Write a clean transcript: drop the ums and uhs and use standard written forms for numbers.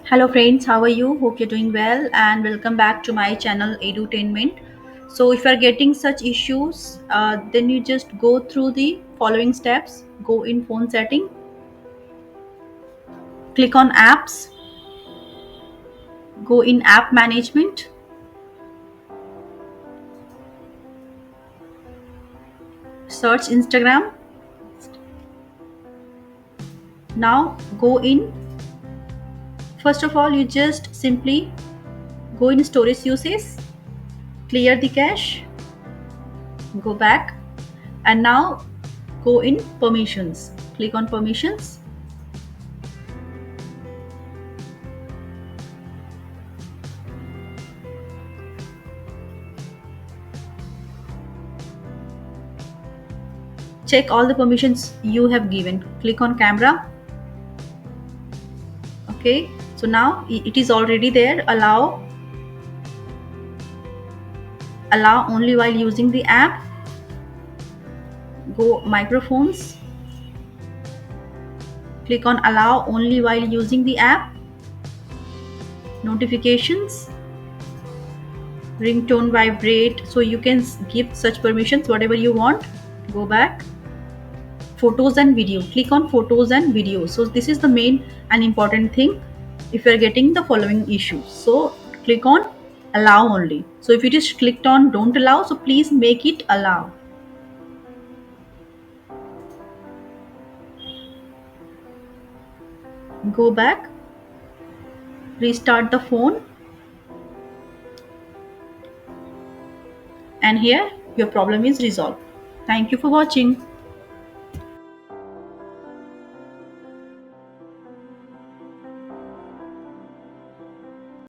Hello friends, how are you? Hope you're doing well and welcome back to my channel Edutainment. So if you are getting such issues, then you just go through the following steps. Go in phone setting, click on apps, go in app management, search Instagram. Now go in. First of all, you just simply go in storage uses, clear the cache, go back, and now go in permissions. Click on permissions. Check all the permissions you have given. Click on camera. Okay, so now it is already there. Allow only while using the app. Go microphones, click on allow only while using the app. Notifications, ringtone, vibrate, so you can give such permissions whatever you want. Go back. Photos and video, click on photos and video. So this is the main and important thing if you are getting the following issues. So click on allow only. So if it is clicked on don't allow, so please make it allow. Go back, restart the phone, and here your problem is resolved. Thank you for watching.